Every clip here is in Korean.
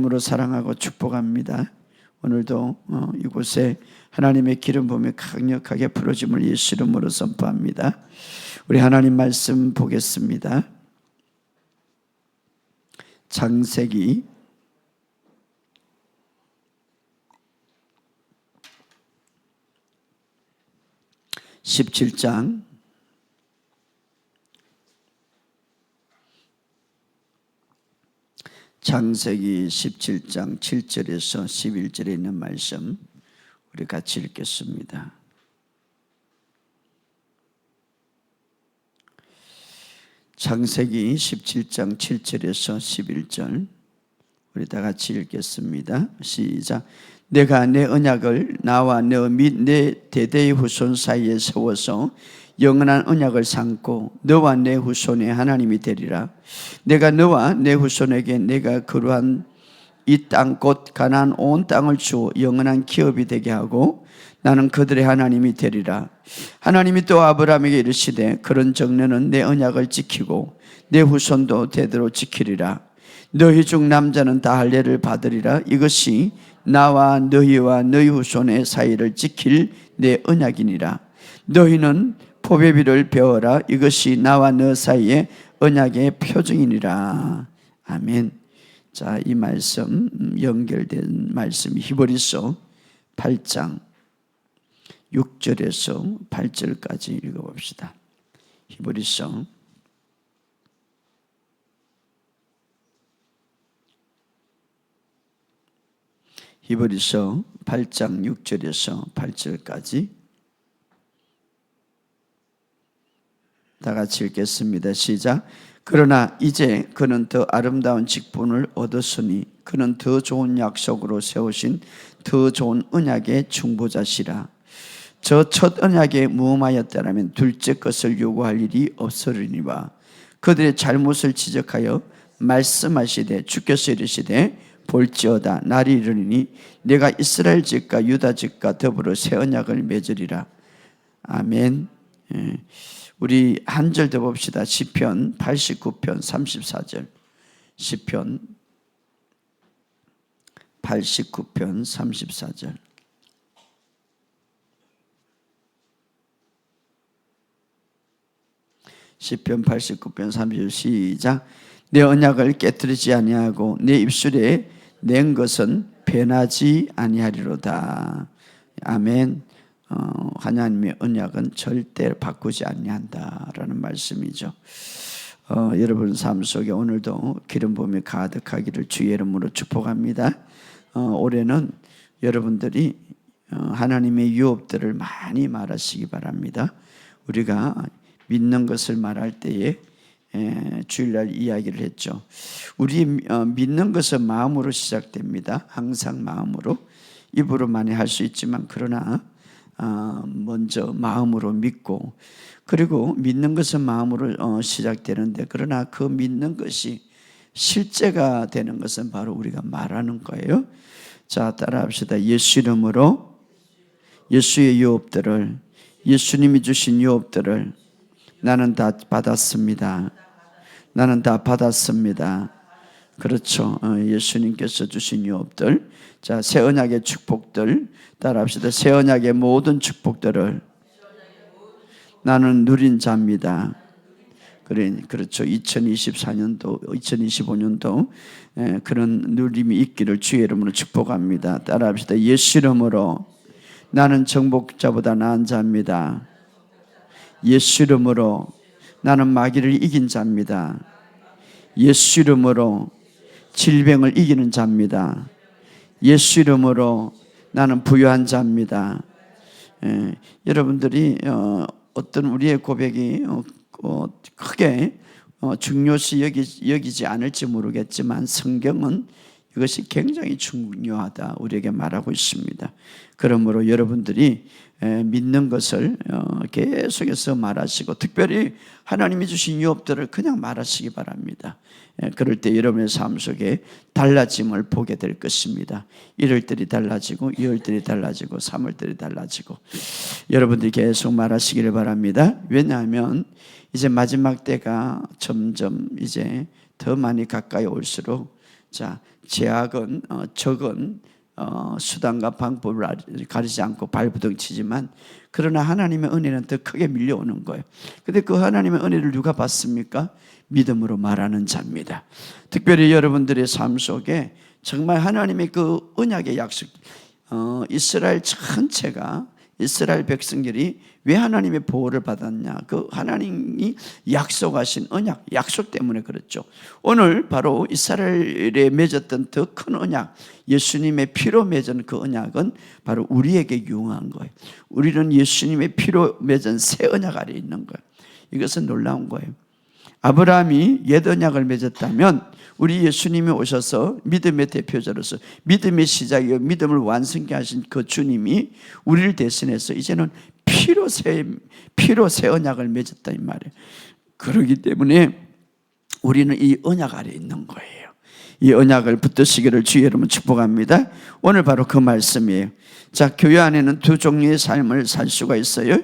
으로 사랑하고 축복합니다. 오늘도 이곳에 하나님의 기름 부음이 강력하게 부어짐을 예수 이름으로 선포합니다. 우리 하나님 말씀 보겠습니다. 창세기 17장 7절에서 11절에 있는 말씀 우리 같이 읽겠습니다. 창세기 17장 7절에서 11절 우리 다 같이 읽겠습니다. 시작. 내가 내 언약을 나와 너 및 내 대대의 후손 사이에 세워서 영원한 언약을 삼고 너와 내 후손의 하나님이 되리라. 내가 너와 내 후손에게 내가 거루한 이 땅 곧 가나안 온 땅을 주어 영원한 기업이 되게 하고 나는 그들의 하나님이 되리라. 하나님이 또 아브라함에게 이르시되 그런 정례는 내 언약을 지키고 내 후손도 대대로 지키리라. 너희 중 남자는 다 할례를 받으리라. 이것이 나와 너희와 너희 후손의 사이를 지킬 내 언약이니라. 너희는 포배비를 배워라. 이것이 나와 너 사이의 언약의 표징이니라. 아멘. 자, 이 말씀 연결된 말씀 히브리서 8장 6절에서 8절까지 읽어봅시다. 히브리서 8장 6절에서 8절까지 다 같이 읽겠습니다. 시작. 그러나 이제 그는 더 아름다운 직분을 얻었으니 그는 더 좋은 약속으로 세우신 더 좋은 언약의 중보자시라. 저 첫 언약에 무음하였다라면 둘째 것을 요구할 일이 없으리니와 그들의 잘못을 지적하여 말씀하시되 주께서 이르시되 볼지어다 날이 이르리니 내가 이스라엘 집과 유다 집과 더불어 새 언약을 맺으리라. 아멘. 우리 한 절 더 봅시다. 시편 89편 34절. 시편 89편 34절. 시편 89편 34절 시작. 내 언약을 깨뜨리지 아니하고 내 입술에 낸 것은 변하지 아니하리로다. 아멘. 하나님의 언약은 절대 바꾸지 아니한다라는 말씀이죠. 여러분 삶 속에 오늘도 기름 부음이 가득하기를 주의 이름으로 축복합니다. 올해는 여러분들이 하나님의 유업들을 많이 말하시기 바랍니다. 우리가 믿는 것을 말할 때에 주일날 이야기를 했죠. 우리 믿는 것은 마음으로 시작됩니다. 항상 마음으로. 입으로 많이 할 수 있지만 그러나 먼저 마음으로 믿고 그리고 믿는 것은 마음으로 시작되는데 그러나 그 믿는 것이 실제가 되는 것은 바로 우리가 말하는 거예요. 자, 따라합시다. 예수 이름으로 예수의 유업들을 예수님이 주신 유업들을 나는 다 받았습니다. 나는 다 받았습니다. 그렇죠. 예수님께서 주신 유업들. 자, 새 언약의 축복들 따라합시다. 새 언약의 모든 축복들을 나는 누린 자입니다. 그렇죠. 2024년도, 2025년도 그런 누림이 있기를 주의 이름으로 축복합니다. 따라합시다. 예수 이름으로 나는 정복자보다 나은 자입니다. 예수 이름으로 나는 마귀를 이긴 자입니다. 예수 이름으로 질병을 이기는 자입니다. 예수 이름으로 나는 부유한 자입니다. 여러분들이 어떤 우리의 고백이 크게 중요시 여기지 않을지 모르겠지만 성경은 이것이 굉장히 중요하다 우리에게 말하고 있습니다. 그러므로 여러분들이 믿는 것을 계속해서 말하시고 특별히 하나님이 주신 유업들을 그냥 말하시기 바랍니다. 그럴 때 여러분의 삶 속에 달라짐을 보게 될 것입니다. 1월들이 달라지고 2월들이 달라지고 3월들이 달라지고 여러분들이 계속 말하시기를 바랍니다. 왜냐하면 이제 마지막 때가 점점 이제 더 많이 가까이 올수록 자 제약은 적은 수단과 방법을 가리지 않고 발부둥치지만, 그러나 하나님의 은혜는 더 크게 밀려오는 거예요. 근데 그 하나님의 은혜를 누가 받습니까? 믿음으로 말하는 자입니다. 특별히 여러분들의 삶 속에 정말 하나님의 그 언약의 약속, 이스라엘 전체가, 이스라엘 백성들이 왜 하나님의 보호를 받았냐? 그 하나님이 약속하신 언약, 약속 때문에 그렇죠. 오늘 바로 이스라엘에 맺었던 더 큰 언약, 예수님의 피로 맺은 그 언약은 바로 우리에게 유용한 거예요. 우리는 예수님의 피로 맺은 새 언약 아래 있는 거예요. 이것은 놀라운 거예요. 아브라함이 옛 언약을 맺었다면 우리 예수님이 오셔서 믿음의 대표자로서 믿음의 시작이요 믿음을 완성케 하신 그 주님이 우리를 대신해서 이제는 피로 새 언약을 맺었다 이 말이에요. 그렇기 때문에 우리는 이 언약 아래 있는 거예요. 이 언약을 붙드시기를 주의 이름으로 축복합니다. 오늘 바로 그 말씀이에요. 자, 교회 안에는 두 종류의 삶을 살 수가 있어요.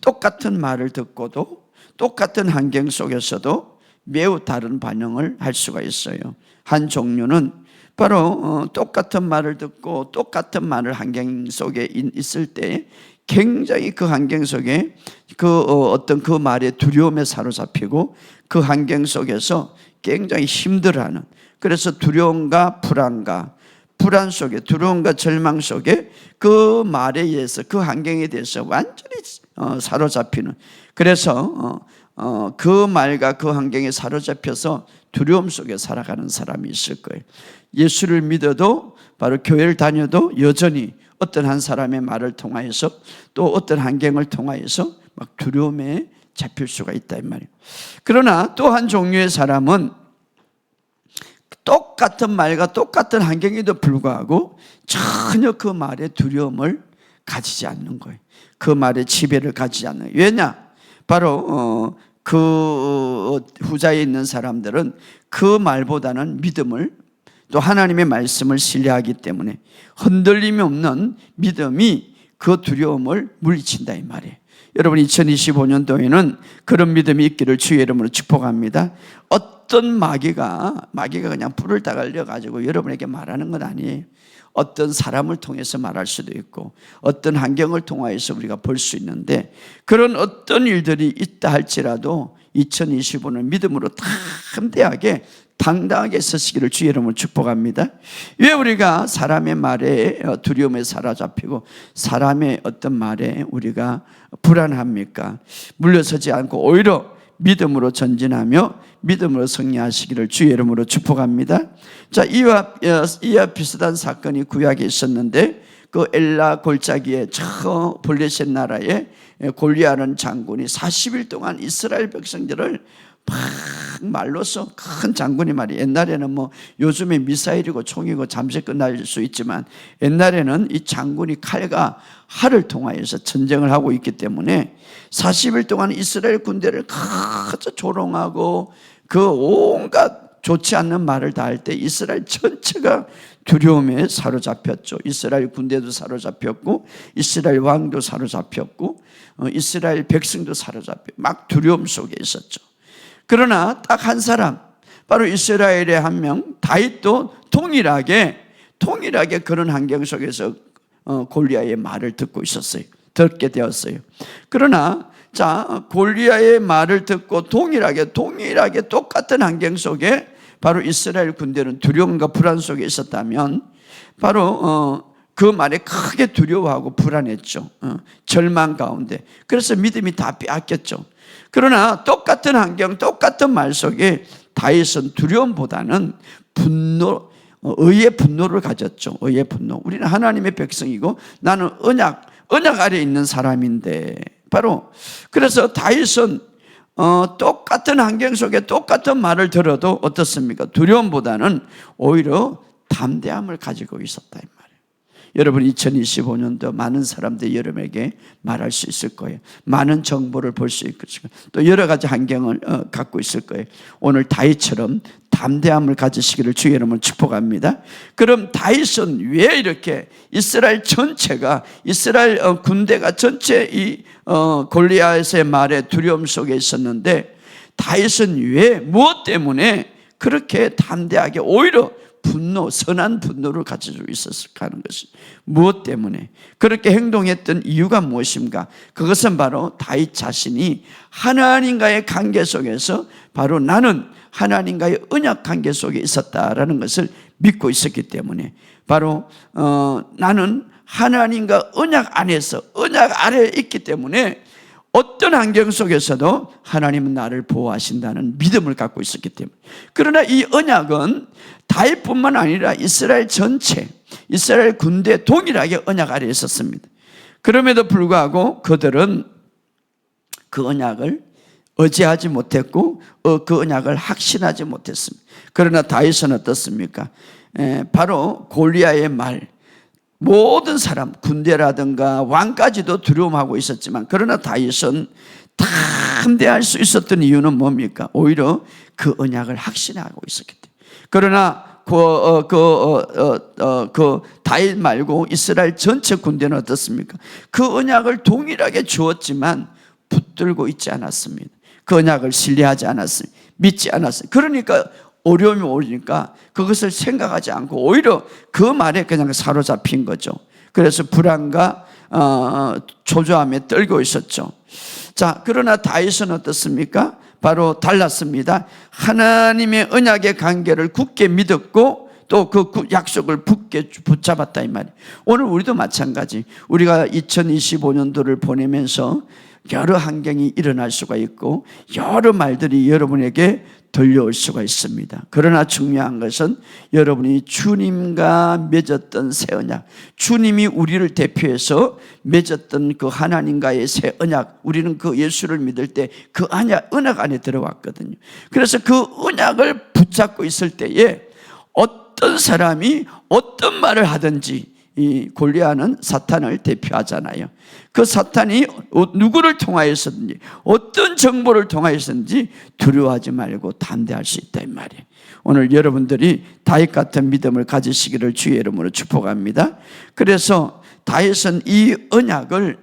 똑같은 말을 듣고도 똑같은 환경 속에서도 매우 다른 반응을 할 수가 있어요. 한 종류는 바로 똑같은 말을 듣고 똑같은 말을 환경 속에 있을 때 굉장히 그 환경 속에 어떤 그 말의 두려움에 사로잡히고 그 환경 속에서 굉장히 힘들어하는, 그래서 두려움과 불안 속에, 두려움과 절망 속에 그 말에 의해서 그 환경에 대해서 완전히 사로잡히는, 그래서 그 말과 그 환경에 사로잡혀서 두려움 속에 살아가는 사람이 있을 거예요. 예수를 믿어도 바로 교회를 다녀도 여전히 어떤 한 사람의 말을 통하여서 또 어떤 환경을 통하여서 막 두려움에 잡힐 수가 있다 이 말이에요. 그러나 또 한 종류의 사람은 똑같은 말과 똑같은 환경에도 불구하고 전혀 그 말에 두려움을 가지지 않는 거예요. 그 말에 지배를 가지지 않는 거예요. 왜냐? 바로 그 후자에 있는 사람들은 그 말보다는 믿음을, 또 하나님의 말씀을 신뢰하기 때문에 흔들림이 없는 믿음이 그 두려움을 물리친다 이 말이에요. 여러분, 2025년도에는 그런 믿음이 있기를 주의 이름으로 축복합니다. 어떤 마귀가 그냥 불을 다 갈려가지고 여러분에게 말하는 건 아니에요. 어떤 사람을 통해서 말할 수도 있고 어떤 환경을 통하여서 우리가 볼 수 있는데, 그런 어떤 일들이 있다 할지라도 2025년 믿음으로 담대하게 당당하게 서시기를 주의 이름으로 축복합니다. 왜 우리가 사람의 말에 두려움에 사로잡히고 사람의 어떤 말에 우리가 불안합니까? 물러서지 않고 오히려 믿음으로 전진하며 믿음으로 승리하시기를 주의 이름으로 축복합니다. 자, 이와 비슷한 사건이 구약에 있었는데, 그 엘라 골짜기에 저 블레셋 나라의 골리앗은 장군이 40일 동안 이스라엘 백성들을 막 말로써, 큰 장군이 말이에요. 옛날에는 뭐 요즘에 미사일이고 총이고 잠시 끝날 수 있지만 옛날에는 이 장군이 칼과 활을 통하여서 전쟁을 하고 있기 때문에 40일 동안 이스라엘 군대를 가서 조롱하고 그 온갖 좋지 않는 말을 다 할 때 이스라엘 전체가 두려움에 사로잡혔죠. 이스라엘 군대도 사로잡혔고 이스라엘 왕도 사로잡혔고 이스라엘 백성도 사로잡혀 막 두려움 속에 있었죠. 그러나 딱 한 사람, 바로 이스라엘의 한 명 다윗도 동일하게 그런 환경 속에서 골리앗의 말을 듣고 있었어요. 듣게 되었어요. 그러나 자, 골리앗의 말을 듣고 동일하게 똑같은 환경 속에 바로 이스라엘 군대는 두려움과 불안 속에 있었다면 바로 그 말에 크게 두려워하고 불안했죠. 절망 가운데. 그래서 믿음이 다 빼앗겼죠. 그러나 똑같은 환경, 똑같은 말 속에 다윗은 두려움보다는 의의 분노를 가졌죠. 의의 분노. 우리는 하나님의 백성이고 나는 언약 아래에 있는 사람인데, 바로 그래서 다윗은 똑같은 환경 속에 똑같은 말을 들어도 어떻습니까? 두려움보다는 오히려 담대함을 가지고 있었다 이 말이에요. 여러분, 2025년도 많은 사람들이 여러분에게 말할 수 있을 거예요. 많은 정보를 볼 수 있고 또 여러 가지 환경을 갖고 있을 거예요. 오늘 다윗처럼 담대함을 가지시기를 주의 이름으로 축복합니다. 그럼 다윗은 왜 이렇게 이스라엘 전체가, 이스라엘 군대가 전체 이 골리앗의 말에 두려움 속에 있었는데 다윗은 왜, 무엇 때문에 그렇게 담대하게 오히려 분노, 선한 분노를 가지고 있었을까 하는 것이 무엇 때문에 그렇게 행동했던 이유가 무엇인가? 그것은 바로 다윗 자신이 하나님과의 관계 속에서 바로 나는 하나님과의 언약 관계 속에 있었다라는 것을 믿고 있었기 때문에 바로 나는 하나님과 언약 안에서 언약 아래에 있기 때문에 어떤 환경 속에서도 하나님은 나를 보호하신다는 믿음을 갖고 있었기 때문에. 그러나 이 언약은 다윗뿐만 아니라 이스라엘 전체, 이스라엘 군대 동일하게 언약 아래에 있었습니다. 그럼에도 불구하고 그들은 그 언약을 의지하지 못했고 그 언약을 확신하지 못했습니다. 그러나 다윗은 어떻습니까? 바로 골리앗의 말, 모든 군대라든가 왕까지도 두려움하고 있었지만 그러나 다윗은 담대할 수 있었던 이유는 뭡니까? 오히려 그 언약을 확신하고 있었기 때문에. 그러나 그 다윗 말고 이스라엘 전체 군대는 어떻습니까? 그 언약을 동일하게 주었지만 붙들고 있지 않았습니다. 그 언약을 신뢰하지 않았습니다. 믿지 않았습니다. 그러니까 어려움이 오니까 그것을 생각하지 않고 오히려 그 말에 그냥 사로잡힌 거죠. 그래서 불안과 초조함에 떨고 있었죠. 자, 그러나 다윗은 어떻습니까? 바로 달랐습니다. 하나님의 언약의 관계를 굳게 믿었고 또 그 약속을 굳게 붙잡았다 이 말이에요. 오늘 우리도 마찬가지. 우리가 2025년도를 보내면서 여러 환경이 일어날 수가 있고 여러 말들이 여러분에게 들려올 수가 있습니다. 그러나 중요한 것은 여러분이 주님과 맺었던 새 언약, 주님이 우리를 대표해서 맺었던 그 하나님과의 새 언약, 우리는 그 예수를 믿을 때 그 언약 안에 들어왔거든요. 그래서 그 언약을 붙잡고 있을 때에 어떤 사람이 어떤 말을 하든지, 이 골리앗은 사탄을 대표하잖아요. 그 사탄이 누구를 통하여서든지 어떤 정보를 통하여서든지 두려워하지 말고 담대할 수 있다 이 말이에요. 오늘 여러분들이 다윗 같은 믿음을 가지시기를 주의 이름으로 축복합니다. 그래서 다윗은 이 언약을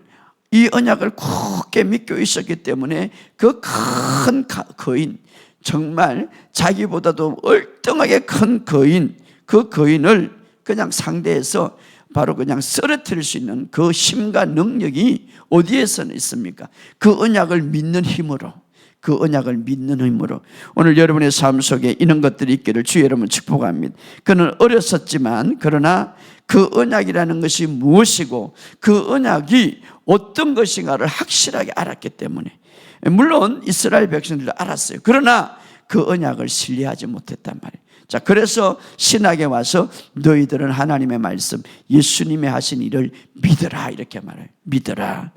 굳게 믿고 있었기 때문에 그 큰 거인, 정말 자기보다도 얼등하게 큰 거인, 그 거인을 그냥 상대해서 바로 그냥 쓰러뜨릴 수 있는 그 힘과 능력이 어디에서는 있습니까? 그 언약을 믿는 힘으로, 그 언약을 믿는 힘으로. 오늘 여러분의 삶 속에 이런 것들이 있기를 주의 이름으로 축복합니다. 그는 어렸었지만 그러나 그 언약이라는 것이 무엇이고 그 언약이 어떤 것인가를 확실하게 알았기 때문에, 물론 이스라엘 백성들도 알았어요. 그러나 그 언약을 신뢰하지 못했단 말이에요. 자, 그래서 신학에 와서 너희들은 하나님의 말씀, 예수님의 하신 일을 믿어라 이렇게 말해요. 믿어라.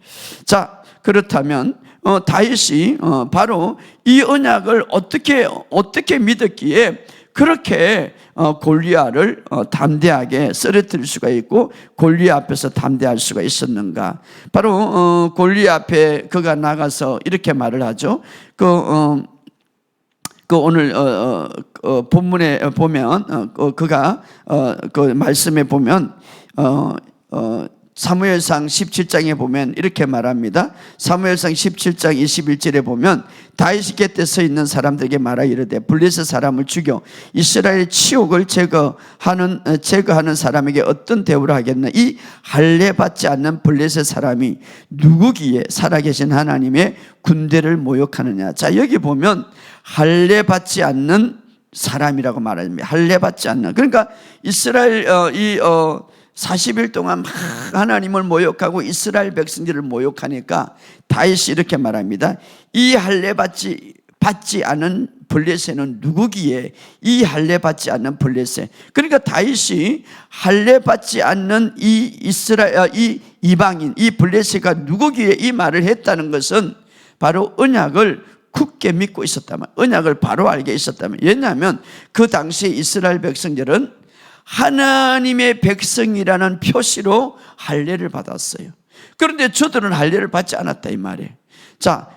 자, 그렇다면 다윗이 바로 이 언약을 어떻게 믿었기에 그렇게 골리앗을 담대하게 쓰러뜨릴 수가 있고 골리앗 앞에서 담대할 수가 있었는가? 바로 골리앗 앞에 그가 나가서 이렇게 말을 하죠. 오늘 본문에 보면 그가 그 말씀에 보면 사무엘상 17장에 보면 이렇게 말합니다. 사무엘상 17장 21절에 보면 다윗이 곁에 서 있는 사람들에게 말하 이르되 블레셋 사람을 죽여 이스라엘 치욕을 제거하는 사람에게 어떤 대우를 하겠나? 이 할례 받지 않는 블레셋 사람이 누구기에 살아계신 하나님의 군대를 모욕하느냐? 자, 여기 보면 할례 받지 않는 사람이라고 말합니다. 할례 받지 않는, 그러니까 이스라엘 40일 동안 막 하나님을 모욕하고 이스라엘 백성들을 모욕하니까 다윗이 이렇게 말합니다. 이 할례 받지 않은 블레셋은 누구기에 이 할례 받지 않는 블레셋. 그러니까 다윗이 할례 받지 않는 이 이방인, 이 블레셋가 누구기에 이 말을 했다는 것은 바로 언약을 굳게 믿고 있었다면, 언약을 바로 알게 있었다면. 왜냐하면 그 당시에 이스라엘 백성들은 하나님의 백성이라는 표시로 할례를 받았어요. 그런데 저들은 할례를 받지 않았다 이 말이에요. 자,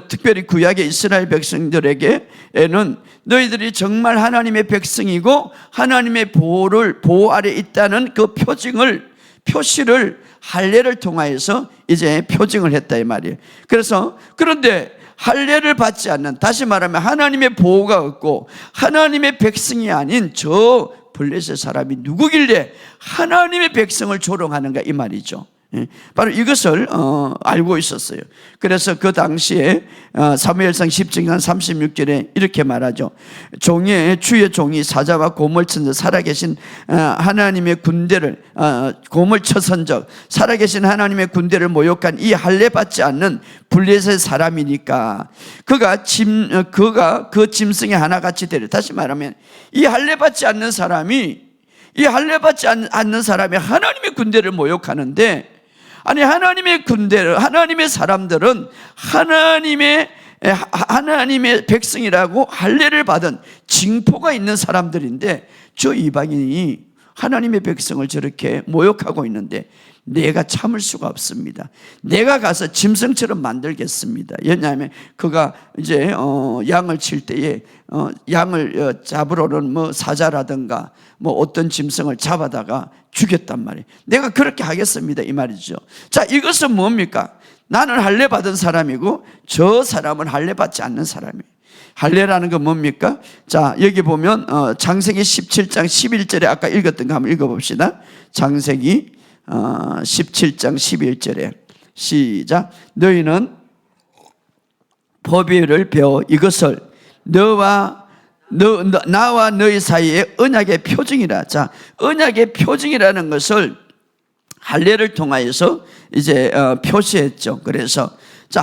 특별히 구약의 이스라엘 백성들에게는 너희들이 정말 하나님의 백성이고 하나님의 보호 아래 있다는 그 표시를 할례를 통하여서 이제 표징을 했다 이 말이에요. 그런데 할례를 받지 않는, 다시 말하면 하나님의 보호가 없고 하나님의 백성이 아닌 저 블레셋 사람이 누구길래 하나님의 백성을 조롱하는가 이 말이죠. 바로 이것을 알고 있었어요. 그래서 그 당시에 사무엘상 17장 36절에 이렇게 말하죠. 주의 종이 사자와 곰을 친 적 살아계신 하나님의 군대를 곰을 쳐선 적 살아계신 하나님의 군대를 모욕한 이 할례 받지 않는 블레셋 사람이니까 그가 그 짐승의 하나같이 되려. 다시 말하면 이 할례 받지 않는 사람이 하나님의 군대를 모욕하는데, 아니 하나님의 군대를, 하나님의 사람들은 하나님의 백성이라고 할례를 받은 징표가 있는 사람들인데, 저 이방인이 하나님의 백성을 저렇게 모욕하고 있는데 내가 참을 수가 없습니다. 내가 가서 짐승처럼 만들겠습니다. 왜냐하면 그가 이제 양을 칠 때에 양을 잡으러는 뭐 사자라든가 뭐 어떤 짐승을 잡아다가 죽였단 말이에요. 내가 그렇게 하겠습니다 이 말이죠. 자, 이것은 뭡니까? 나는 할례 받은 사람이고 저 사람은 할례 받지 않는 사람이에요. 할례라는 건 뭡니까? 자, 여기 보면 창세기 17장 11절에 아까 읽었던 거 한번 읽어봅시다. 창세기 17장 11절에 시작. 너희는 법의를 배워 이것을 나와 너희 사이에 언약의 표징이라. 자, 언약의 표징이라는 것을 할례를 통하여서 이제 표시했죠. 그래서 자,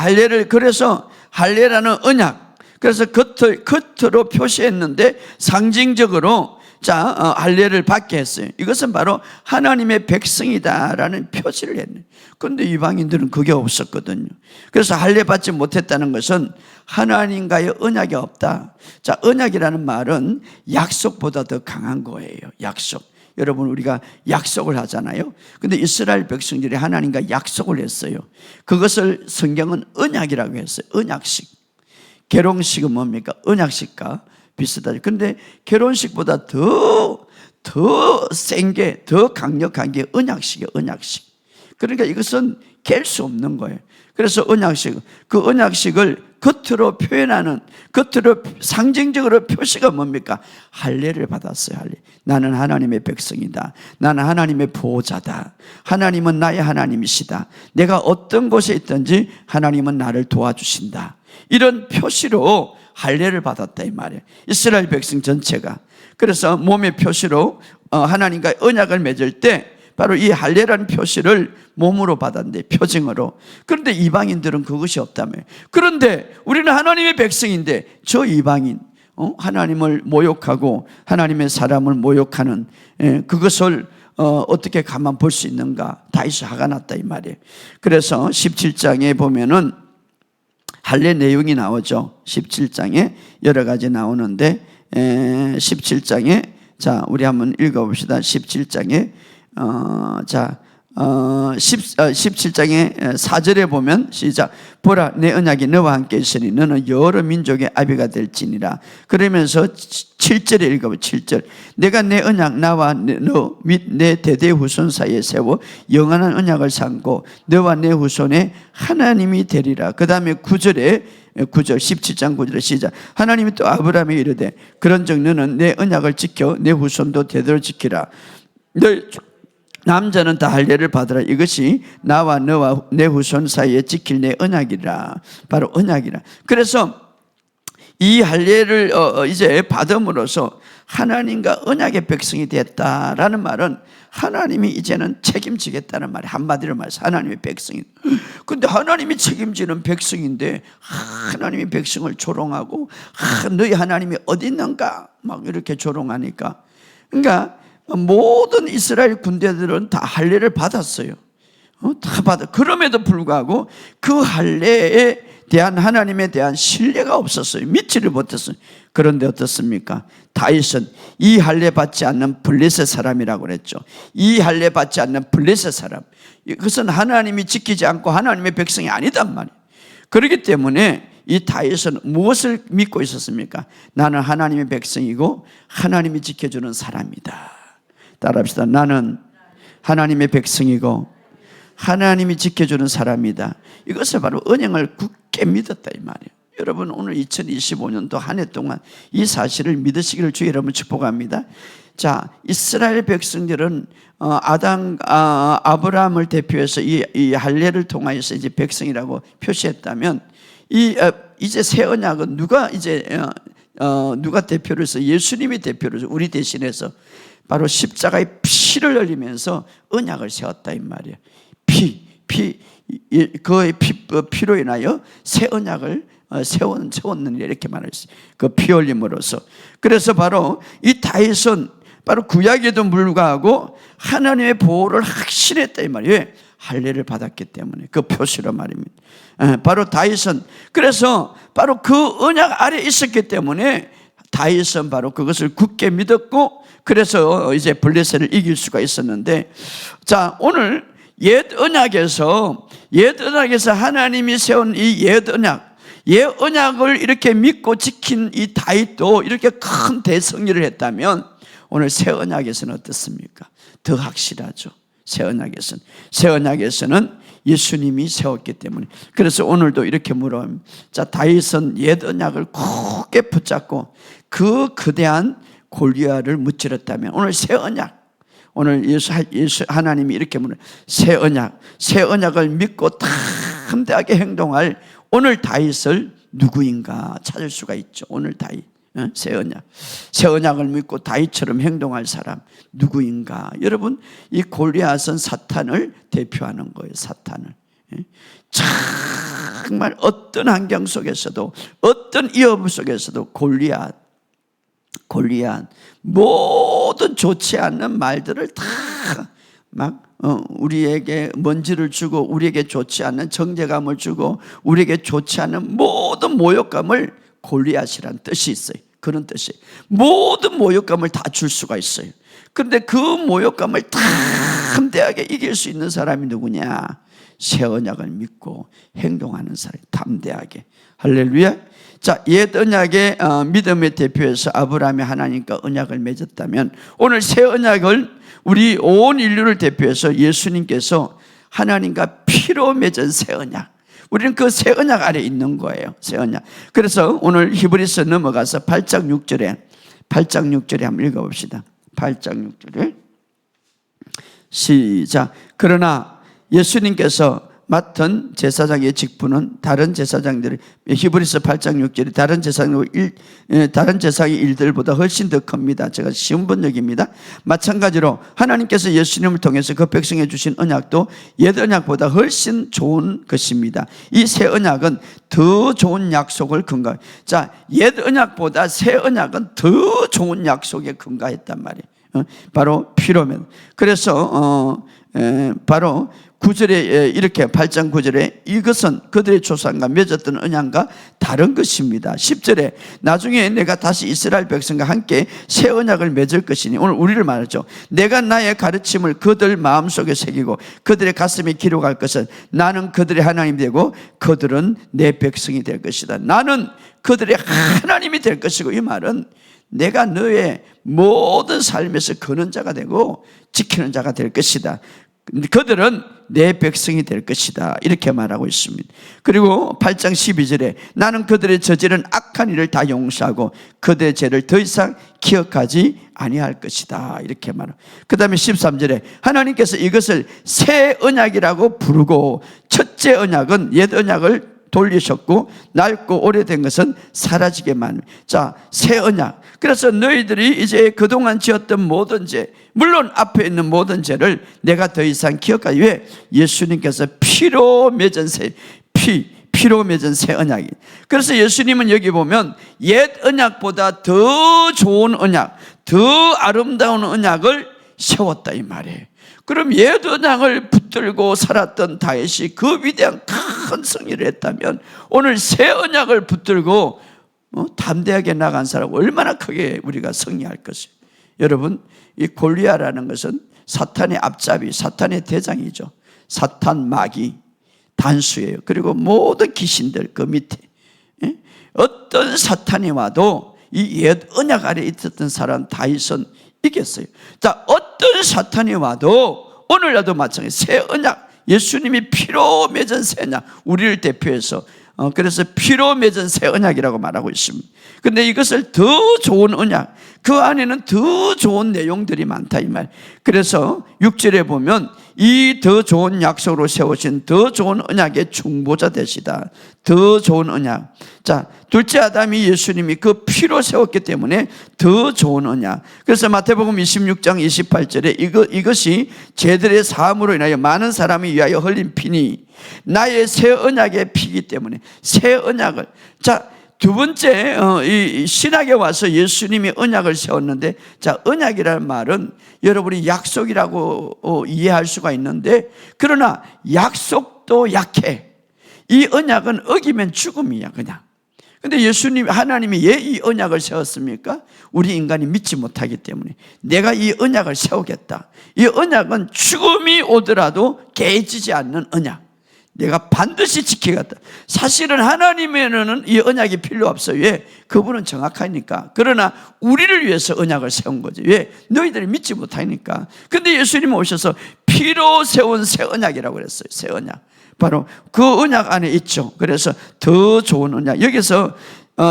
그래서 할례라는 언약, 그래서 겉으로 표시했는데 상징적으로 자, 할례를 받게 했어요. 이것은 바로 하나님의 백성이다라는 표시를 했네. 그런데 이방인들은 그게 없었거든요. 그래서 할례 받지 못했다는 것은 하나님과의 언약이 없다. 자, 언약이라는 말은 약속보다 더 강한 거예요. 약속. 여러분, 우리가 약속을 하잖아요. 근데 이스라엘 백성들이 하나님과 약속을 했어요. 그것을 성경은 언약이라고 했어요. 언약식. 결혼식은 뭡니까? 언약식과 비슷하죠. 근데 결혼식보다 더 센 게, 더 강력한 게 언약식이에요. 언약식. 그러니까 이것은 깰 수 없는 거예요. 그래서 언약식, 그 언약식을 겉으로 표현하는, 겉으로 상징적으로 표시가 뭡니까? 할례를 받았어요. 할례. 나는 하나님의 백성이다. 나는 하나님의 보호자다. 하나님은 나의 하나님이시다. 내가 어떤 곳에 있든지 하나님은 나를 도와주신다. 이런 표시로 할례를 받았다 이 말이에요. 이스라엘 백성 전체가. 그래서 몸의 표시로 하나님과 언약을 맺을 때 바로 이 할례라는 표시를 몸으로 받았는데, 표징으로. 그런데 이방인들은 그것이 없다며요. 그런데 우리는 하나님의 백성인데 저 이방인, 하나님을 모욕하고 하나님의 사람을 모욕하는 그것을 어떻게 가만 볼 수 있는가? 다윗이 화가 났다 이 말이에요. 그래서 17장에 보면은 할례 내용이 나오죠. 17장에 여러 가지 나오는데 17장에 자, 우리 한번 읽어봅시다. 17장에 17장의 4절에 보면 시작. 보라, 내 언약이 너와 함께 있으니 너는 여러 민족의 아비가 될지니라. 그러면서 7절에 읽어봐. 7절. 내가 내 언약 나와 너 및 내 대대 후손 사이에 세워 영원한 언약을 삼고 너와 내 후손의 하나님이 되리라. 그 다음에 9절 17장 9절에 시작. 하나님이 또 아브라함에게 이르되 그런즉 너는 내 언약을 지켜 내 후손도 대대로 지키라. 너 남자는 다 할례를 받으라. 이것이 나와 너와 내 후손 사이에 지킬 내 언약이라. 바로 언약이라. 그래서 이 할례를 이제 받음으로써 하나님과 언약의 백성이 됐다라는 말은 하나님이 이제는 책임지겠다는 말이에요. 한마디로 말해서 하나님의 백성이. 근데 하나님이 책임지는 백성인데 하나님의 백성을 조롱하고 너희 하나님이 어디 있는가 막 이렇게 조롱하니까, 그러니까 모든 이스라엘 군대들은 다 할례를 받았어요. 다 받아. 그럼에도 불구하고 그 할례에 대한 하나님에 대한 신뢰가 없었어요. 믿지를 못했어요. 그런데 어떻습니까? 다윗은 이 할례 받지 않는 블레셋 사람이라고 그랬죠. 이 할례 받지 않는 블레셋 사람. 그것은 하나님이 지키지 않고 하나님의 백성이 아니단 말이에요. 그렇기 때문에 이 다윗은 무엇을 믿고 있었습니까? 나는 하나님의 백성이고 하나님이 지켜주는 사람이다. 따라합시다. 나는 하나님의 백성이고 하나님이 지켜주는 사람이다. 이것을 바로 언약을 굳게 믿었다 이 말이에요. 여러분 오늘 2025년도 한 해 동안 이 사실을 믿으시기를 주의 여러분 축복합니다. 자, 이스라엘 백성들은 아브라함을 대표해서 이 할례를 통하여서 이제 백성이라고 표시했다면 이제 새 언약은 누가 대표로 해서 예수님이 대표로 해서 우리 대신해서 바로 십자가의 피를 흘리면서 언약을 세웠다 이 말이에요. 그의 피로 인하여 새 언약을 세웠느니라 이렇게 말했어요. 그 피 흘림으로써. 그래서 바로 이 다윗은 바로 구약에도 불구하고 하나님의 보호를 확신했다 이 말이에요. 왜? 할례를 받았기 때문에 그 표시로 말입니다. 바로 다윗은 그래서 바로 그 언약 아래 있었기 때문에 다윗은 바로 그것을 굳게 믿었고 그래서 이제 블레셋을 이길 수가 있었는데, 자 오늘 옛 언약에서 하나님이 세운 이 옛 언약을 이렇게 믿고 지킨 이 다윗도 이렇게 큰 대승리를 했다면 오늘 새 언약에서는 어떻습니까? 더 확실하죠. 새 언약에서는 예수님이 세웠기 때문에. 그래서 오늘도 이렇게 물어봅니다. 자, 다윗은 옛 언약을 굳게 붙잡고 그 거대한 골리앗을 무찌렀다면 오늘 새 언약, 오늘 예수 하나님이 이렇게 물어요. 새 언약을 믿고 담대하게 행동할 오늘 다윗을 누구인가 찾을 수가 있죠. 오늘 다윗, 새 언약을 믿고 다윗처럼 행동할 사람 누구인가? 여러분, 이 골리앗은 사탄을 대표하는 거예요. 사탄을. 정말 어떤 환경 속에서도, 어떤 위험 속에서도 골리앗 모든 좋지 않는 말들을 다 막 우리에게 먼지를 주고 우리에게 좋지 않은 정죄감을 주고 우리에게 좋지 않은 모든 모욕감을, 골리앗이란 뜻이 있어요. 그런 뜻이에요. 모든 모욕감을 다 줄 수가 있어요. 그런데 그 모욕감을 담대하게 이길 수 있는 사람이 누구냐? 새 언약을 믿고 행동하는 사람, 담대하게. 할렐루야. 자, 옛 언약의 믿음의 대표에서 아브라함이 하나님과 언약을 맺었다면 오늘 새 언약을 우리 온 인류를 대표해서 예수님께서 하나님과 피로 맺은 새 언약, 우리는 그 새 언약 아래 있는 거예요. 새 언약. 그래서 오늘 히브리서 넘어가서 8장 6절에 한번 읽어봅시다. 8장 6절에 시작. 그러나 예수님께서 맡은 제사장의 직분은 다른 제사장들이, 히브리서 8장 6절에 다른 제사장의 일들보다 훨씬 더 큽니다. 제가 쉬운 번역입니다. 마찬가지로 하나님께서 예수님을 통해서 그 백성에 주신 언약도 옛 언약보다 훨씬 좋은 것입니다. 이 새 언약은 더 좋은 약속을 근거해요. 자, 옛 언약보다 새 언약은 더 좋은 약속에 근거했단 말이에요. 바로 피로면. 그래서 바로 9절에 이렇게 8장 9절에 이것은 그들의 조상과 맺었던 언약과 다른 것입니다. 10절에 나중에 내가 다시 이스라엘 백성과 함께 새 언약을 맺을 것이니, 오늘 우리를 말하죠. 내가 나의 가르침을 그들 마음속에 새기고 그들의 가슴에 기록할 것은 나는 그들의 하나님이 되고 그들은 내 백성이 될 것이다. 나는 그들의 하나님이 될 것이고, 이 말은 내가 너의 모든 삶에서 거는 자가 되고 지키는 자가 될 것이다. 그들은 내 백성이 될 것이다, 이렇게 말하고 있습니다. 그리고 8장 12절에 나는 그들의 저지른 악한 일을 다 용서하고 그들의 죄를 더 이상 기억하지 아니할 것이다, 이렇게 말하고, 그 다음에 13절에 하나님께서 이것을 새 언약이라고 부르고 첫째 언약은 옛 언약을 돌리셨고 낡고 오래된 것은 사라지게만. 자, 새 언약. 그래서 너희들이 이제 그동안 지었던 모든 죄, 물론 앞에 있는 모든 죄를 내가 더 이상 기억하지. 왜? 예수님께서 피로 맺은 피로 맺은 새 언약이. 그래서 예수님은 여기 보면 옛 언약보다 더 좋은 언약, 더 아름다운 언약을 세웠다 이 말이에요. 그럼 옛 언약을 붙들고 살았던 다윗이 그 위대한 큰 승리를 했다면 오늘 새 언약을 붙들고 담대하게 나간 사람 얼마나 크게 우리가 승리할 것이에요. 여러분, 이 골리앗이라는 것은 사탄의 앞잡이, 사탄의 대장이죠. 사탄, 마귀, 단수예요. 그리고 모든 귀신들 그 밑에 어떤 사탄이 와도 이 옛 언약 아래 있었던 사람 다윗은 이겼어요. 자, 어떤 사탄이 와도 오늘날도 마찬가지 새 언약, 예수님이 피로 맺은 새 언약, 우리를 대표해서 그래서 피로 맺은 새 언약이라고 말하고 있습니다. 근데 이것을 더 좋은 언약, 그 안에는 더 좋은 내용들이 많다 이 말. 그래서 6절에 보면 이 더 좋은 약속으로 세우신 더 좋은 언약의 중보자 되시다. 더 좋은 언약. 자, 둘째 아담이 예수님이 그 피로 세웠기 때문에 더 좋은 언약. 그래서 마태복음 26장 28절에 이것이 제들의 사함으로 인하여 많은 사람이 위하여 흘린 피니 나의 새 언약의 피이기 때문에 새 언약을. 자, 두 번째, 이 신약에 와서 예수님이 언약을 세웠는데, 자, 언약이라는 말은 여러분이 약속이라고 이해할 수가 있는데, 그러나 약속도 약해. 이 언약은 어기면 죽음이야, 그냥. 근데 예수님, 하나님이 왜 이 언약을 세웠습니까? 우리 인간이 믿지 못하기 때문에. 내가 이 언약을 세우겠다. 이 언약은 죽음이 오더라도 깨지지 않는 언약. 내가 반드시 지키겠다. 사실은 하나님에는 이 언약이 필요 없어요. 왜? 그분은 정확하니까. 그러나 우리를 위해서 언약을 세운 거죠. 왜? 너희들이 믿지 못하니까. 근데 예수님이 오셔서 피로 세운 새 언약이라고 그랬어요. 새 언약. 바로 그 언약 안에 있죠. 그래서 더 좋은 언약. 여기서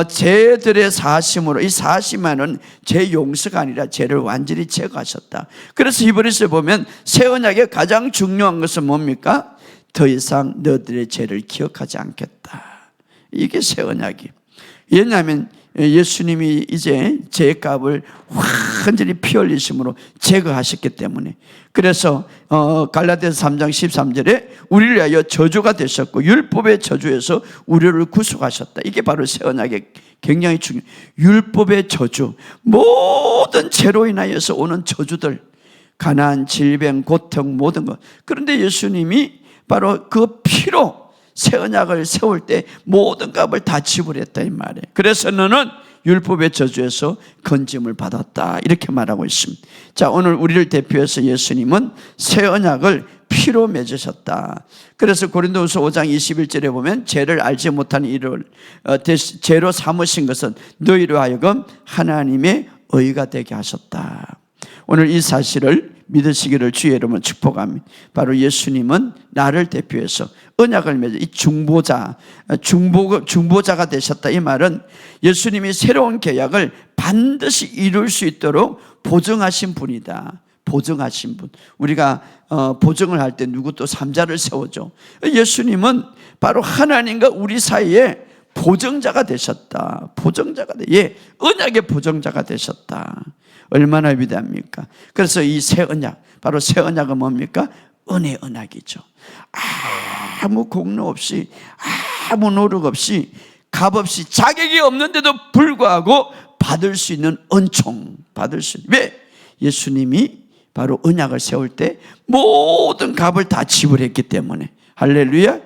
죄들의 사심으로, 이 사심하는 죄 용서가 아니라 죄를 완전히 제거하셨다. 그래서 히브리서에 보면 새 언약의 가장 중요한 것은 뭡니까? 더 이상 너들의 죄를 기억하지 않겠다. 이게 새 언약이. 왜냐하면 예수님이 이제 죄값을 완전히 피 흘리심으로 제거하셨기 때문에. 그래서 갈라디아서 3장 13절에 우리를 위하여 저주가 되셨고 율법의 저주에서 우리를 구속하셨다. 이게 바로 새 언약의 굉장히 중요해요. 율법의 저주, 모든 죄로 인하여서 오는 저주들, 가난, 질병, 고통, 모든 것. 그런데 예수님이 바로 그 피로 새 언약을 세울 때 모든 값을 다 지불했다 이 말이에요. 그래서 너는 율법의 저주에서 건짐을 받았다 이렇게 말하고 있습니다. 자, 오늘 우리를 대표해서 예수님은 새 언약을 피로 맺으셨다. 그래서 고린도후서 5장 21절에 보면 죄를 알지 못하는 이를 죄로 삼으신 것은 너희로 하여금 하나님의 의가 되게 하셨다. 오늘 이 사실을 믿으시기를 주의 이름으로 축복합니다. 바로 예수님은 나를 대표해서 언약을 맺어 이 중보자가 되셨다. 이 말은 예수님이 새로운 계약을 반드시 이룰 수 있도록 보증하신 분이다. 보증하신 분. 우리가 보증을 할 때 누구 또 삼자를 세우죠. 예수님은 바로 하나님과 우리 사이에 보증자가 되셨다. 보증자가 예, 언약의 보증자가 되셨다. 얼마나 위대합니까? 그래서 이 새 언약, 바로 새 언약은 뭡니까? 은혜 언약이죠. 아무 공로 없이, 아무 노력 없이, 값 없이, 자격이 없는데도 불구하고 받을 수 있는 은총, 받을 수 있는. 왜? 예수님이 바로 언약을 세울 때 모든 값을 다 지불했기 때문에. 할렐루야.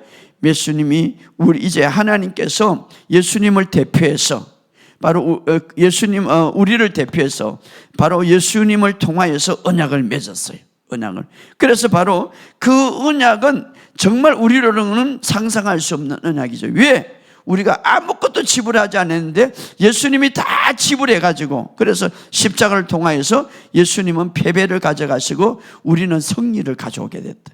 예수님이 이제 하나님께서 예수님을 대표해서 바로 예수님 우리를 대표해서 바로 예수님을 통하여서 언약을 맺었어요. 언약을. 그래서 바로 그 언약은 정말 우리로는 상상할 수 없는 언약이죠. 왜? 우리가 아무것도 지불하지 않았는데 예수님이 다 지불해가지고, 그래서 십자가를 통하여서 예수님은 패배를 가져가시고 우리는 승리를 가져오게 됐다.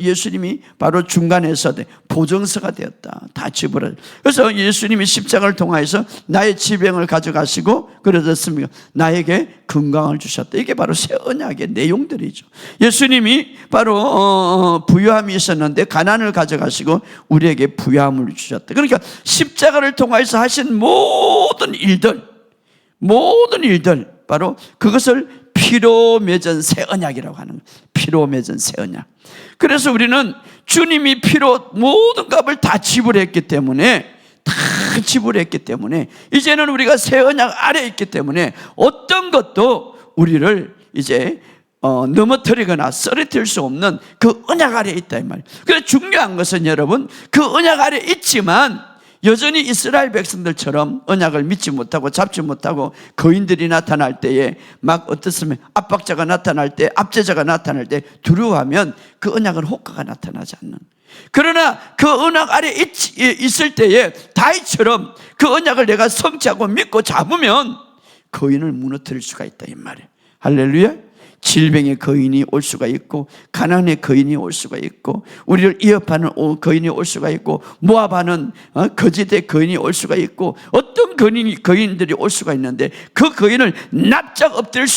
예수님이 바로 중간에서 보증서가 되었다. 다 지불을. 그래서 예수님이 십자가를 통하여서 나의 지병을 가져가시고 그러셨습니까? 나에게 건강을 주셨다. 이게 바로 새 언약의 내용들이죠. 예수님이 바로 부유함이 있었는데 가난을 가져가시고 우리에게 부유함을 주셨다. 그러니까 십자가를 통해서 하신 모든 일들 바로 그것을 피로 맺은 새 언약이라고 하는 거예요. 피로 맺은 새 언약. 그래서 우리는 주님이 피로 모든 값을 다 지불했기 때문에, 이제는 우리가 새 언약 아래에 있기 때문에 어떤 것도 우리를 이제 넘어뜨리거나 쓰러뜨릴 수 없는 그 언약 아래에 있다 이 말이에요. 그래서 중요한 것은 여러분, 그 언약 아래에 있지만 여전히 이스라엘 백성들처럼 언약을 믿지 못하고 잡지 못하고 거인들이 나타날 때에 막 어떻으면 압박자가 나타날 때, 압제자가 나타날 때 두려워하면 그 언약은 효과가 나타나지 않는. 그러나 그 언약 아래에 있을 때에 다윗처럼 그 언약을 내가 성취하고 믿고 잡으면 거인을 무너뜨릴 수가 있다 이 말이에요. 할렐루야. 질병의 거인이 올 수가 있고, 가난의 거인이 올 수가 있고, 우리를 위협하는 거인이 올 수가 있고, 모압하는 거짓의 거인이 올 수가 있고, 어떤 거인들이 올 수가 있는데, 그 거인을 납작 엎드릴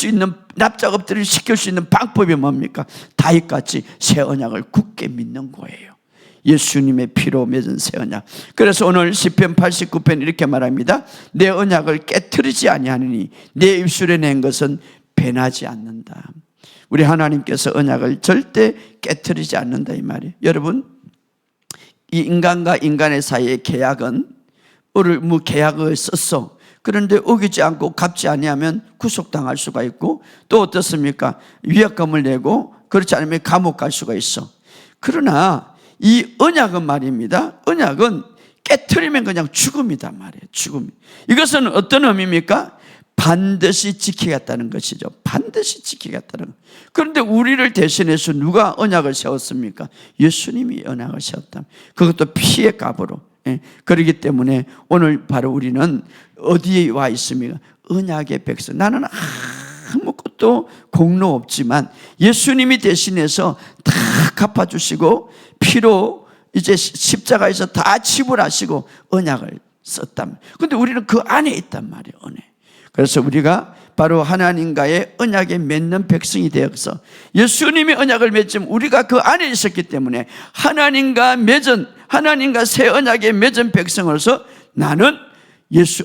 시킬 수 있는 방법이 뭡니까? 다윗같이 새 언약을 굳게 믿는 거예요. 예수님의 피로 맺은 새 언약. 그래서 오늘 시편 89편 이렇게 말합니다. 내 언약을 깨트리지 아니하느니 내 입술에 낸 것은 변하지 않는다. 우리 하나님께서 언약을 절대 깨트리지 않는다 이 말이에요. 여러분, 이 인간과 인간의 사이의 계약은 오늘 계약을 썼어. 그런데 어기지 않고 갚지 아니하면 구속당할 수가 있고, 또 어떻습니까? 위약금을 내고 그렇지 않으면 감옥 갈 수가 있어. 그러나 이 언약은 말입니다. 언약은 깨트리면 그냥 죽음이다 말이에요. 죽음. 이것은 어떤 의미입니까? 반드시 지키겠다는 것이죠. 반드시 지키겠다는 것. 그런데 우리를 대신해서 누가 언약을 세웠습니까? 예수님이 언약을 세웠다. 그것도 피의 값으로. 그렇기 때문에 오늘 바로 우리는 어디에 와 있습니까? 언약의 백성. 나는 아무것도 공로 없지만 예수님이 대신해서 다 갚아주시고 피로 이제 십자가에서 다 지불하시고 언약을 썼단 말이에요. 그런데 우리는 그 안에 있단 말이에요. 은혜. 그래서 우리가 바로 하나님과의 언약에 맺는 백성이 되어서 예수님의 언약을 맺으면 우리가 그 안에 있었기 때문에 하나님과 새 언약에 맺은 백성으로서 나는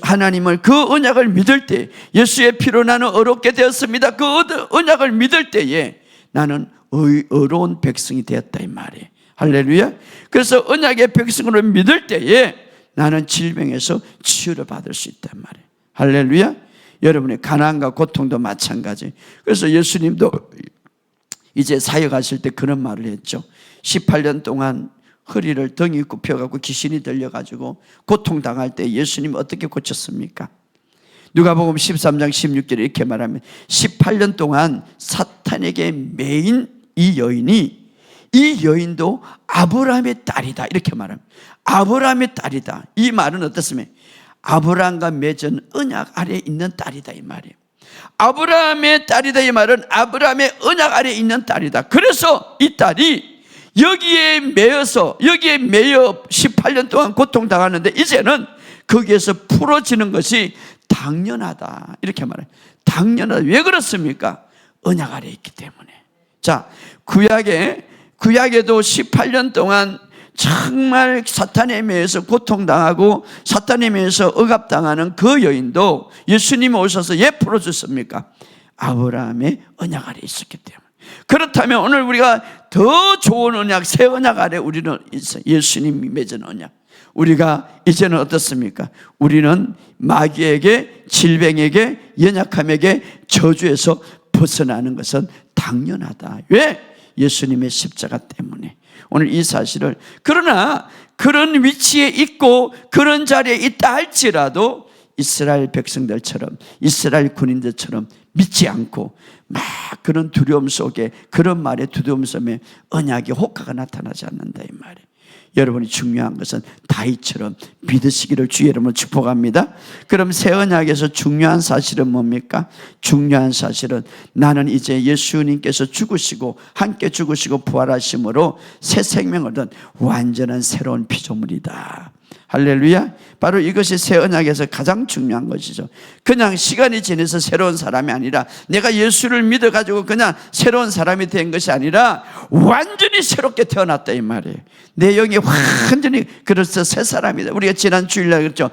하나님을 그 언약을 믿을 때, 예수의 피로 나는 의롭게 되었습니다. 그 언약을 믿을 때에 나는 의로운 백성이 되었다 이 말이에요. 할렐루야. 그래서 언약의 백성으로 믿을 때에 나는 질병에서 치유를 받을 수 있단 말이에요. 할렐루야. 여러분의 가난과 고통도 마찬가지. 그래서 예수님도 이제 사역하실 때 그런 말을 했죠. 18년 동안 허리를 덩이 굽혀갖고 귀신이 들려가지고 고통당할 때 예수님 어떻게 고쳤습니까? 누가복음 13장 16절에 이렇게 말하면 18년 동안 사탄에게 매인 이 여인도 아브라함의 딸이다 이렇게 말합니다. 아브라함의 딸이다. 이 말은 어떻습니까? 아브라함과 맺은 언약 아래에 있는 딸이다 이 말이에요. 아브라함의 딸이다 이 말은 아브라함의 언약 아래에 있는 딸이다. 그래서 이 딸이 여기에 매여 18년 동안 고통당하는데 이제는 거기에서 풀어지는 것이 당연하다 이렇게 말해요. 당연하다. 왜 그렇습니까? 언약 아래에 있기 때문에. 자, 구약에도 18년 동안 정말 사탄에 매여서 고통당하고 사탄에 매여서 억압당하는 그 여인도 예수님이 오셔서 왜 풀어줬습니까? 아브라함의 언약 아래에 있었기 때문에. 그렇다면 오늘 우리가 더 좋은 언약, 새 언약 아래 우리는 있어요. 예수님이 맺은 언약. 우리가 이제는 어떻습니까? 우리는 마귀에게, 질병에게, 연약함에게, 저주에서 벗어나는 것은 당연하다. 왜? 예수님의 십자가 때문에. 오늘 이 사실을, 그러나 그런 위치에 있고 그런 자리에 있다 할지라도 이스라엘 백성들처럼, 이스라엘 군인들처럼 믿지 않고 막 그런 두려움 속에, 그런 말에 두려움 속에 언약의 효과가 나타나지 않는다 이 말이에요. 여러분이 중요한 것은 다윗처럼 믿으시기를 주의 이름으로 축복합니다. 그럼 새 언약에서 중요한 사실은 뭡니까? 중요한 사실은 나는 이제 예수님께서 죽으시고 함께 죽으시고 부활하심으로 새 생명을 얻은 완전한 새로운 피조물이다. 할렐루야. 바로 이것이 새 언약에서 가장 중요한 것이죠. 그냥 시간이 지나서 새로운 사람이 아니라, 내가 예수를 믿어가지고 그냥 새로운 사람이 된 것이 아니라 완전히 새롭게 태어났다 이 말이에요. 내 영이 완전히, 그래서 새 사람이다. 우리가 지난 주일날 그랬죠.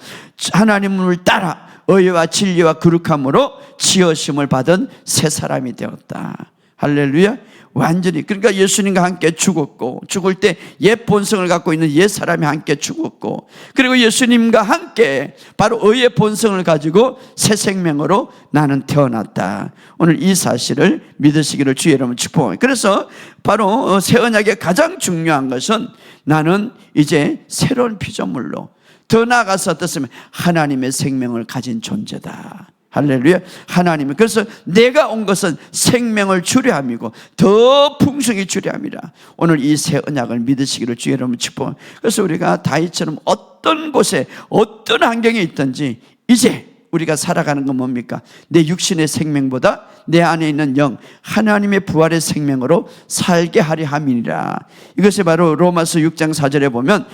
하나님을 따라 의와 진리와 거룩함으로 지으심을 받은 새 사람이 되었다. 할렐루야. 완전히. 그러니까 예수님과 함께 죽었고, 죽을 때 옛 본성을 갖고 있는 옛 사람이 함께 죽었고, 그리고 예수님과 함께 바로 의의 본성을 가지고 새 생명으로 나는 태어났다. 오늘 이 사실을 믿으시기를 주의 이름으로 축복합니다. 그래서 바로 새 언약의 가장 중요한 것은 나는 이제 새로운 피조물로, 더 나아가서 어떻습니까? 하나님의 생명을 가진 존재다. 할렐루야. 하나님은, 그래서 내가 온 것은 생명을 주려 함이고 더 풍성히 주려 함이라. 오늘 이 새 언약을 믿으시기를 주의 이름으로 축복합니다. 그래서 우리가 다윗처럼 어떤 곳에 어떤 환경에 있든지 이제 우리가 살아가는 건 뭡니까? 내 육신의 생명보다 내 안에 있는 영, 하나님의 부활의 생명으로 살게 하려 함이니라. 이것이 바로 로마서 6장 4절에 보면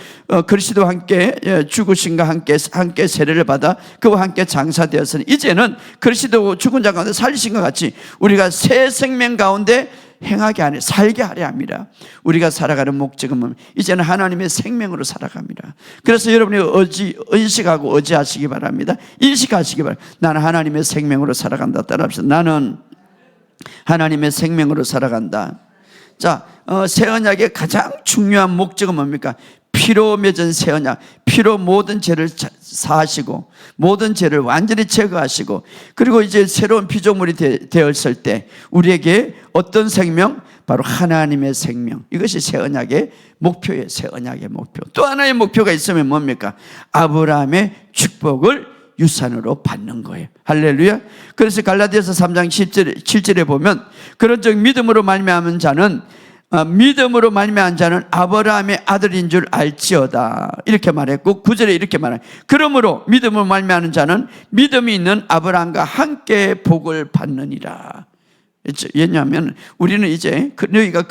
그리스도와 함께 죽으신과 함께 세례를 받아 그와 함께 장사되었으니 이제는 그리스도 죽은 자 가운데 살리신 것 같이 우리가 새 생명 가운데 행하게 하려 살게 하려 합니다. 우리가 살아가는 목적은 이제는 하나님의 생명으로 살아갑니다. 그래서 여러분이 의식하고 의지하시기 바랍니다. 인식하시기 바랍니다. 나는 하나님의 생명으로 살아간다. 따라합시다. 나는 하나님의 생명으로 살아간다. 자, 새 언약의 가장 중요한 목적은 뭡니까? 피로 맺은 새 언약, 피로 모든 죄를 사하시고 모든 죄를 완전히 제거하시고 그리고 이제 새로운 피조물이 되었을 때 우리에게 어떤 생명? 바로 하나님의 생명. 이것이 새 언약의 목표예요. 새 언약의 목표. 또 하나의 목표가 있으면 뭡니까? 아브라함의 축복을 유산으로 받는 거예요. 할렐루야. 그래서 갈라디아서 3장 7절에 보면 그런즉 믿음으로 말미암은 자는 아브라함의 아들인 줄 알지어다 이렇게 말했고 9절에 이렇게 말해요. 그러므로 믿음으로 말미암는 자는 믿음이 있는 아브라함과 함께 복을 받느니라. 왜냐하면 우리는 이제 너희가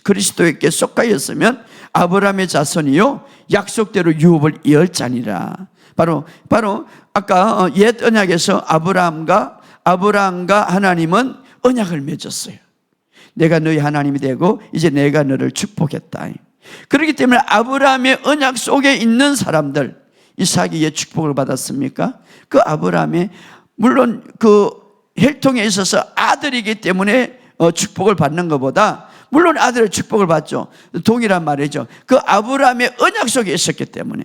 그리스도에게 속하였으면 아브라함의 자손이요 약속대로 유업을 이을 자니라. 바로 아까 옛 언약에서 아브라함과 하나님은 언약을 맺었어요. 내가 너희 하나님이 되고 이제 내가 너를 축복했다. 그렇기 때문에 아브라함의 언약 속에 있는 사람들, 이삭이 왜 축복을 받았습니까? 그 아브라함의 물론 그 혈통에 있어서 아들이기 때문에 축복을 받는 것보다 물론 아들의 축복을 받죠. 동일한 말이죠. 그 아브라함의 언약 속에 있었기 때문에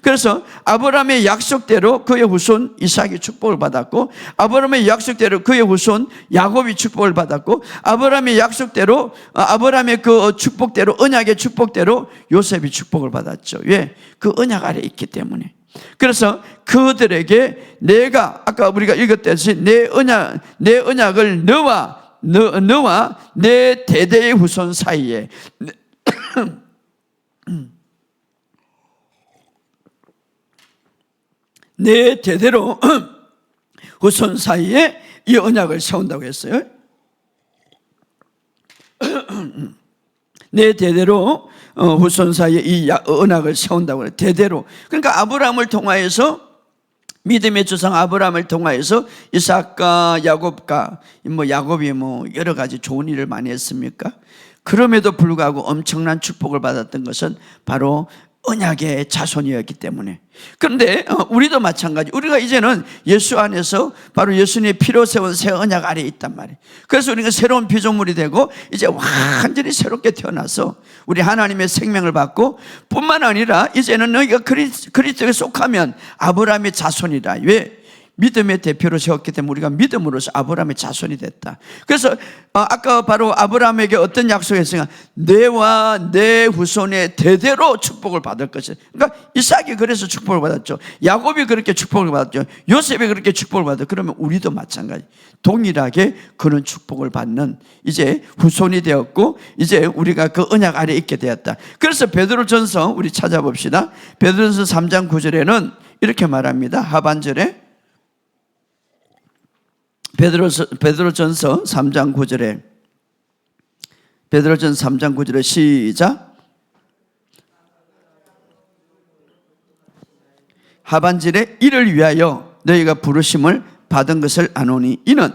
그래서 아브라함의 약속대로 그의 후손 이삭이 축복을 받았고 아브라함의 약속대로 그의 후손 야곱이 축복을 받았고 아브라함의 약속대로 아브라함의 그 축복대로 언약의 축복대로 요셉이 축복을 받았죠. 왜? 그 언약 아래에 있기 때문에. 그래서 그들에게 내가 아까 우리가 읽었듯이 내 언약을 너와 내 대대의 후손 사이에 내 대대로 후손 사이에 이 언약을 세운다고 했어요. 내 대대로 후손 사이에 이 언약을 세운다고 해요. 대대로. 그러니까 아브라함을 통하여서 믿음의 조상 아브라함을 통하여서 이삭과 야곱과 야곱이 여러 가지 좋은 일을 많이 했습니까? 그럼에도 불구하고 엄청난 축복을 받았던 것은 바로 언약의 자손이었기 때문에. 그런데 우리도 마찬가지. 우리가 이제는 예수 안에서 바로 예수님의 피로 세운 새 언약 아래에 있단 말이에요. 그래서 우리가 새로운 피조물이 되고 이제 완전히 새롭게 태어나서 우리 하나님의 생명을 받고 뿐만 아니라 이제는 너희가 그리스도에 속하면 아브라함의 자손이다. 왜? 믿음의 대표로 세웠기 때문에 우리가 믿음으로서 아브라함의 자손이 됐다. 그래서 아까 바로 아브라함에게 어떤 약속을 했으니까 내와 내 후손의 대대로 축복을 받을 것이다. 그러니까 이삭이 그래서 축복을 받았죠. 야곱이 그렇게 축복을 받았죠. 요셉이 그렇게 축복을 받았죠. 그러면 우리도 마찬가지 동일하게 그런 축복을 받는 이제 후손이 되었고 이제 우리가 그 언약 아래에 있게 되었다. 그래서 베드로전서 우리 찾아봅시다. 베드로전서 3장 9절에는 이렇게 말합니다. 하반절에 베드로전서 3장 9절에 베드로전서 3장 9절에 시작. 하반절에 이를 위하여 너희가 부르심을 받은 것을 아노니 이는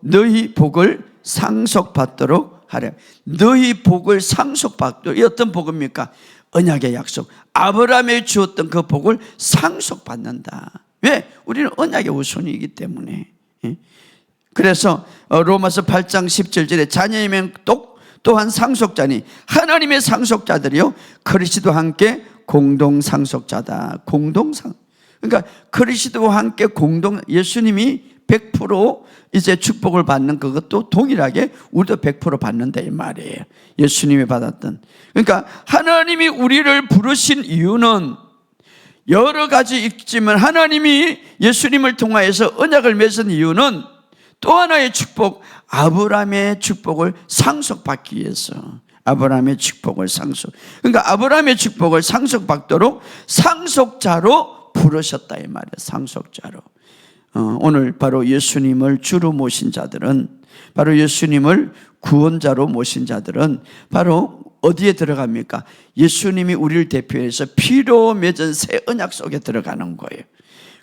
너희 복을 상속받도록 하려. 너희 복을 상속받도록. 이 어떤 복입니까? 언약의 약속. 아브라함에 주었던 그 복을 상속받는다. 왜? 우리는 언약의 후손이기 때문에. 그래서 로마서 8장 17절에 자녀이면 또한 상속자니 하나님의 상속자들이요 그리스도와 함께 공동 상속자다. 그러니까 그리스도와 함께 예수님이 100% 이제 축복을 받는 그것도 동일하게 우리도 100% 받는다 이 말이에요. 예수님이 받았던. 그러니까 하나님이 우리를 부르신 이유는 여러 가지 있지만 하나님이 예수님을 통하여서 언약을 맺은 이유는 또 하나의 축복, 아브라함의 축복을 상속받기 위해서. 아브라함의 축복을 그러니까 아브라함의 축복을 상속받도록 상속자로 부르셨다 이 말이에요. 상속자로. 오늘 바로 예수님을 주로 모신 자들은, 바로 예수님을 구원자로 모신 자들은 바로 어디에 들어갑니까? 예수님이 우리를 대표해서 피로 맺은 새 언약 속에 들어가는 거예요.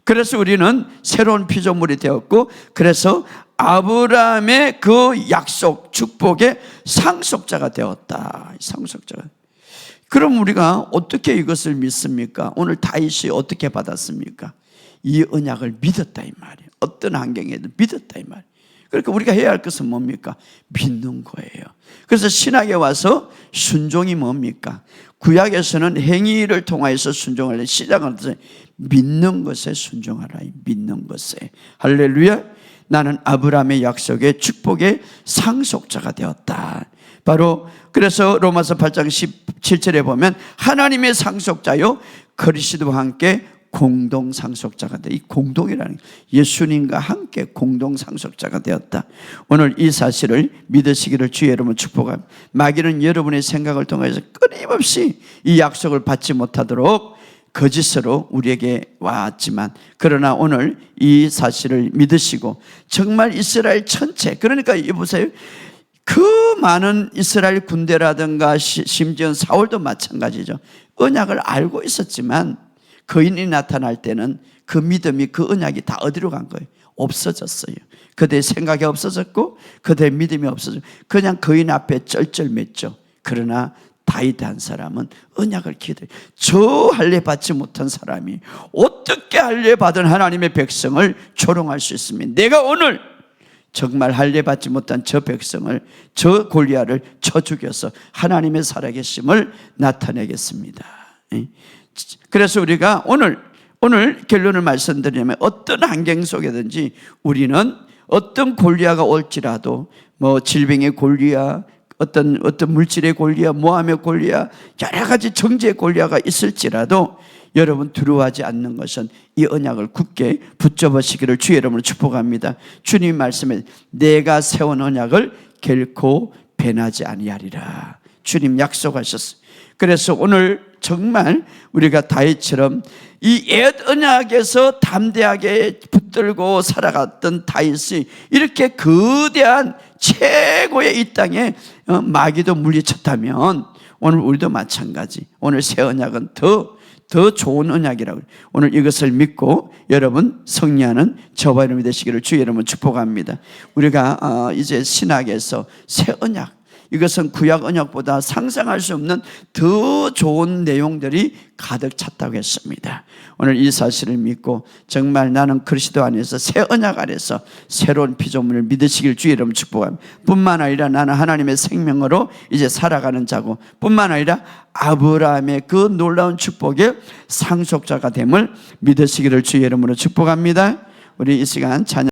그래서 우리는 새로운 피조물이 되었고, 그래서 아브라함의 그 약속, 축복의 상속자가 되었다. 상속자가. 그럼 우리가 어떻게 이것을 믿습니까? 오늘 다윗이 어떻게 받았습니까? 이 언약을 믿었다 이 말이에요. 어떤 환경에도 믿었다 이 말이에요. 그러니까 우리가 해야 할 것은 뭡니까? 믿는 거예요. 그래서 신학에 와서 순종이 뭡니까? 구약에서는 행위를 통하여서 순종하려 시작을 해서 믿는 것에 순종하라. 믿는 것에. 할렐루야. 나는 아브라함의 약속의 축복의 상속자가 되었다. 바로 그래서 로마서 8장 17절에 보면 하나님의 상속자요 그리스도와 함께 공동 상속자가 돼. 이 공동이라는 예수님과 함께 공동 상속자가 되었다. 오늘 이 사실을 믿으시기를 주의 여러분 축복합니다. 마귀는 여러분의 생각을 통해서 끊임없이 이 약속을 받지 못하도록 거짓으로 우리에게 왔지만, 그러나 오늘 이 사실을 믿으시고 정말 이스라엘 전체, 그러니까 보세요. 그 많은 이스라엘 군대라든가 심지어 사울도 마찬가지죠. 언약을 알고 있었지만 거인이 나타날 때는 그 믿음이, 그 언약이 다 어디로 간 거예요? 없어졌어요. 그들의 생각이 없어졌고 그들의 믿음이 없어졌고 그냥 거인 앞에 쩔쩔맸죠. 그러나 다윗 한 사람은 언약을 기대해요. 저 할례 받지 못한 사람이 어떻게 할례 받은 하나님의 백성을 조롱할 수 있습니까? 내가 오늘 정말 할례 받지 못한 저 백성을, 저 골리앗을 쳐 죽여서 하나님의 살아계심을 나타내겠습니다. 그래서 우리가 오늘 결론을 말씀드리면 어떤 환경 속에든지 우리는 어떤 골리앗가 올지라도, 뭐 질병의 골리앗, 어떤 물질의 골리앗, 모함의 골리앗, 여러 가지 정죄의 골리앗가 있을지라도 여러분 두려워하지 않는 것은 이 언약을 굳게 붙잡으시기를 주의 이름으로 축복합니다. 주님 말씀에 내가 세운 언약을 결코 변하지 아니하리라. 주님 약속하셨어요. 그래서 오늘 정말 우리가 다윗처럼 이 옛 언약에서 담대하게 붙들고 살아갔던 다윗이 이렇게 거대한 최고의 이 땅에 마귀도 물리쳤다면 오늘 우리도 마찬가지. 오늘 새 언약은 더 좋은 언약이라고. 오늘 이것을 믿고 여러분 승리하는 저와 여러분이 되시기를 주의 여러분 축복합니다. 우리가 이제 신학에서 새 언약, 이것은 구약 언약보다 상상할 수 없는 더 좋은 내용들이 가득 찼다고 했습니다. 오늘 이 사실을 믿고 정말 나는 그리스도 안에서 새 언약 안에서 새로운 피조물을 믿으시길 주의 이름 축복합니다. 뿐만 아니라 나는 하나님의 생명으로 이제 살아가는 자고, 뿐만 아니라 아브라함의 그 놀라운 축복의 상속자가 됨을 믿으시기를 주의 이름으로 축복합니다. 우리 이 시간 찬양